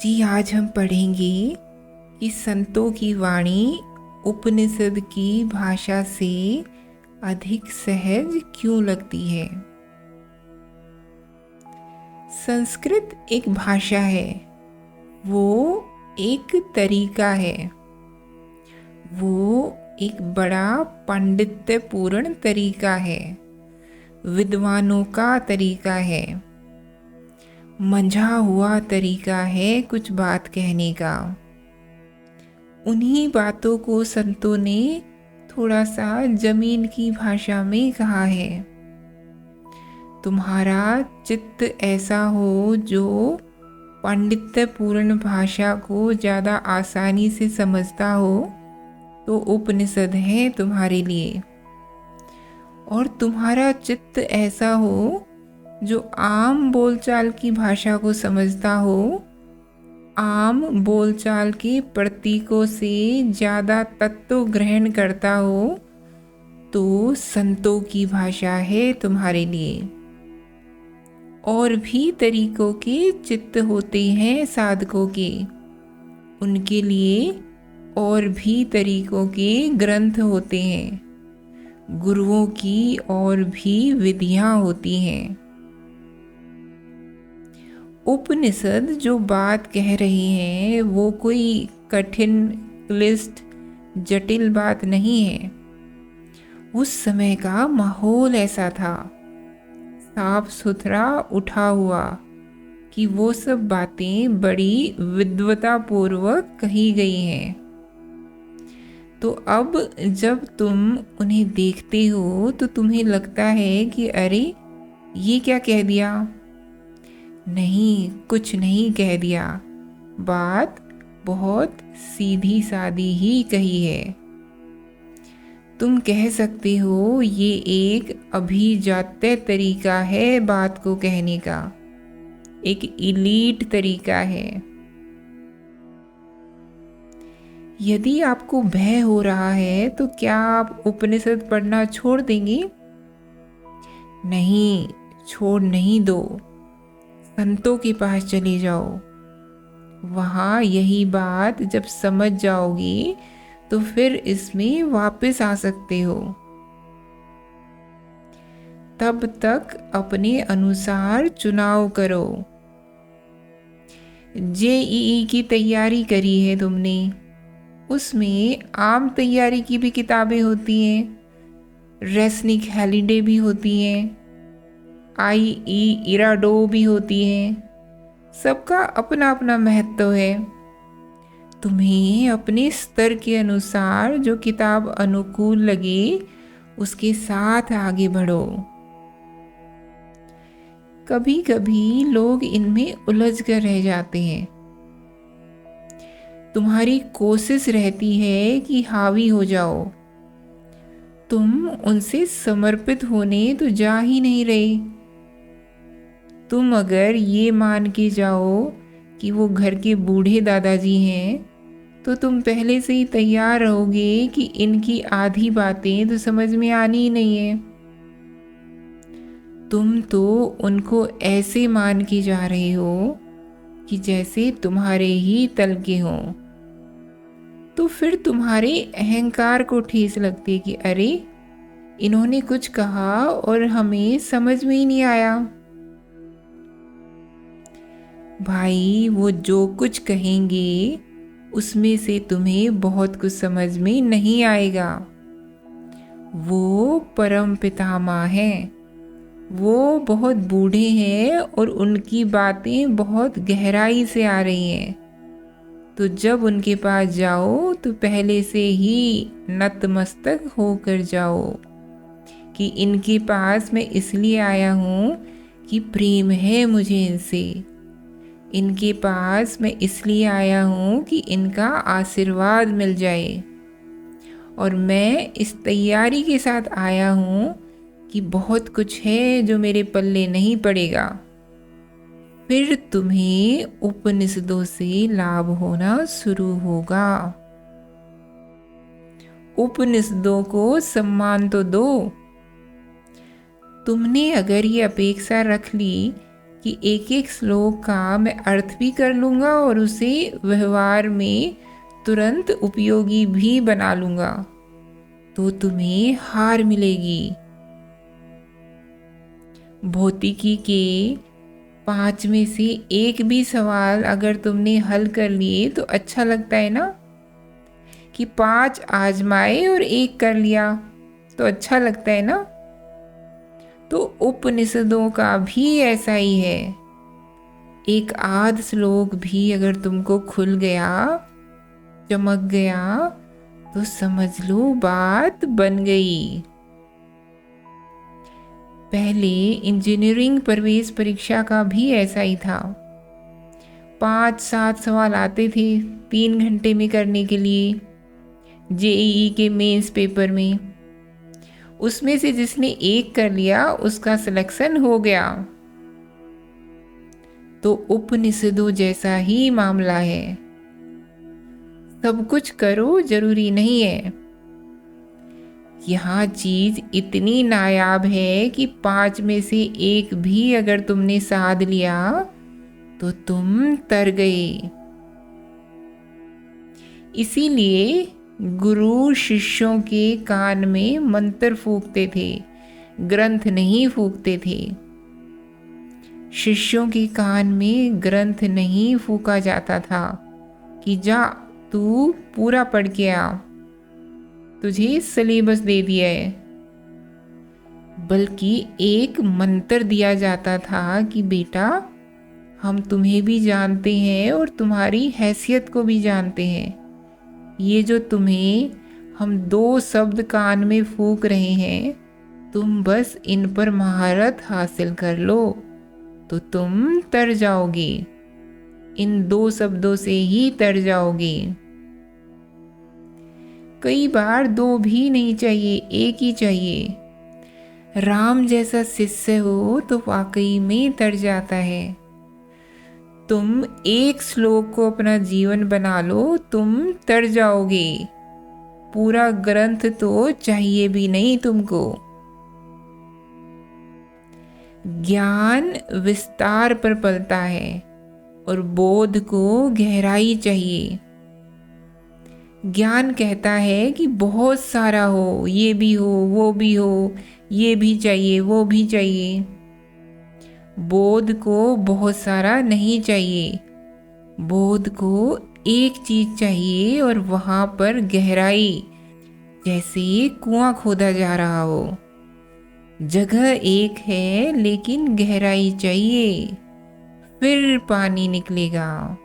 जी, आज हम पढ़ेंगे कि संतों की वाणी उपनिषद की भाषा से अधिक सहज क्यों लगती है। संस्कृत एक भाषा है, वो एक तरीका है, वो एक बड़ा पांडित्यपूर्ण तरीका है, विद्वानों का तरीका है, मंझा हुआ तरीका है कुछ बात कहने का। उन्हीं बातों को संतों ने थोड़ा सा जमीन की भाषा में कहा है। तुम्हारा चित्त ऐसा हो जो पांडित्यपूर्ण भाषा को ज़्यादा आसानी से समझता हो, तो उपनिषद है तुम्हारे लिए। और तुम्हारा चित्त ऐसा हो जो आम बोलचाल की भाषा को समझता हो, आम बोलचाल के प्रतीकों से ज़्यादा तत्व ग्रहण करता हो, तो संतों की भाषा है तुम्हारे लिए। और भी तरीकों के चित्त होते हैं साधकों के, उनके लिए और भी तरीकों के ग्रंथ होते हैं, गुरुओं की और भी विधियां होती हैं। उपनिषद जो बात कह रही है वो कोई कठिन क्लिष्ट जटिल बात नहीं है। उस समय का माहौल ऐसा था, साफ सुथरा उठा हुआ, कि वो सब बातें बड़ी विद्वता पूर्वक कही गई हैं। तो अब जब तुम उन्हें देखते हो तो तुम्हें लगता है कि अरे ये क्या कह दिया। नहीं, कुछ नहीं कह दिया, बात बहुत सीधी सादी ही कही है। तुम कह सकते हो ये एक अभिजात्य तरीका है बात को कहने का, एक इलीट तरीका है। यदि आपको भय हो रहा है तो क्या आप उपनिषद पढ़ना छोड़ देंगे? नहीं, छोड़ नहीं दो, संतों के पास चले जाओ। वहाँ यही बात जब समझ जाओगी तो फिर इसमें वापस आ सकते हो। तब तक अपने अनुसार चुनाव करो। जेईई की तैयारी करी है तुमने, उसमें आम तैयारी की भी किताबें होती हैं, रेसनिक हैलिडे भी होती हैं, आईई इराडो भी होती हैं। सबका अपना अपना महत्व है। तुम्हें अपने स्तर के अनुसार जो किताब अनुकूल लगे उसके साथ आगे बढ़ो। कभी कभी लोग इनमें उलझ कर रह जाते हैं। तुम्हारी कोशिश रहती है कि हावी हो जाओ, तुम उनसे समर्पित होने तो जा ही नहीं रहे। तुम अगर ये मान के जाओ कि वो घर के बूढ़े दादाजी हैं, तो तुम पहले से ही तैयार रहोगे कि इनकी आधी बातें तो समझ में आनी ही नहीं है। तुम तो उनको ऐसे मान के जा रहे हो कि जैसे तुम्हारे ही तल के हों। तो फिर तुम्हारे अहंकार को ठेस लगती है कि अरे इन्होंने कुछ कहा और हमें समझ में ही नहीं आया। भाई, वो जो कुछ कहेंगे उसमें से तुम्हें बहुत कुछ समझ में नहीं आएगा। वो परम पितामह हैं, वो बहुत बूढ़े हैं और उनकी बातें बहुत गहराई से आ रही हैं। तो जब उनके पास जाओ तो पहले से ही नतमस्तक होकर जाओ कि इनके पास मैं इसलिए आया हूँ कि प्रेम है मुझे इनसे। इनके पास मैं इसलिए आया हूँ कि इनका आशीर्वाद मिल जाए। और मैं इस तैयारी के साथ आया हूँ कि बहुत कुछ है जो मेरे पल्ले नहीं पड़ेगा। फिर तुम्हें उपनिषदों से लाभ होना शुरू होगा। उपनिषदों को सम्मान तो दो। तुमने अगर ये अपेक्षा रख ली कि एक एक श्लोक का मैं अर्थ भी कर लूँगा और उसे व्यवहार में तुरंत उपयोगी भी बना लूँगा, तो तुम्हें हार मिलेगी। भौतिकी के 5 में से एक भी सवाल अगर तुमने हल कर लिए तो अच्छा लगता है ना, कि 5 आजमाए और एक कर लिया तो अच्छा लगता है ना। तो उपनिषदों का भी ऐसा ही है। एक आध श्लोक भी अगर तुमको खुल गया, चमक गया, तो समझ लो बात बन गई। पहले इंजीनियरिंग प्रवेश परीक्षा का भी ऐसा ही था। 5-7 सवाल आते थे 3 घंटे में करने के लिए। जेईई के मेंस पेपर में उसमें से जिसने एक कर लिया उसका सिलेक्शन हो गया। तो उपनिषदों जैसा ही मामला है। सब कुछ करो जरूरी नहीं है। यहाँ चीज इतनी नायाब है कि 5 में से एक भी अगर तुमने साध लिया तो तुम तर गए। इसीलिए गुरु शिष्यों के कान में मंत्र फूंकते थे, ग्रंथ नहीं फूंकते थे। शिष्यों के कान में ग्रंथ नहीं फूंका जाता था कि जा तू पूरा पढ़ के आ, तुझे सिलेबस दे दिया है। बल्कि एक मंत्र दिया जाता था कि बेटा हम तुम्हें भी जानते हैं और तुम्हारी हैसियत को भी जानते हैं। ये जो तुम्हें हम 2 शब्द कान में फूंक रहे हैं, तुम बस इन पर महारत हासिल कर लो तो तुम तर जाओगे। इन 2 शब्दों से ही तर जाओगे। कई बार 2 भी नहीं चाहिए, एक ही चाहिए। राम जैसा शिष्य हो तो वाकई में तर जाता है। तुम एक श्लोक को अपना जीवन बना लो, तुम तर जाओगे। पूरा ग्रंथ तो चाहिए भी नहीं तुमको। ज्ञान विस्तार पर पलता है और बोध को गहराई चाहिए। ज्ञान कहता है कि बहुत सारा हो, ये भी हो, वो भी हो, ये भी चाहिए, वो भी चाहिए। बोध को बहुत सारा नहीं चाहिए। बोध को एक चीज चाहिए और वहां पर गहराई, जैसे कुआं खोदा जा रहा हो। जगह एक है लेकिन गहराई चाहिए, फिर पानी निकलेगा।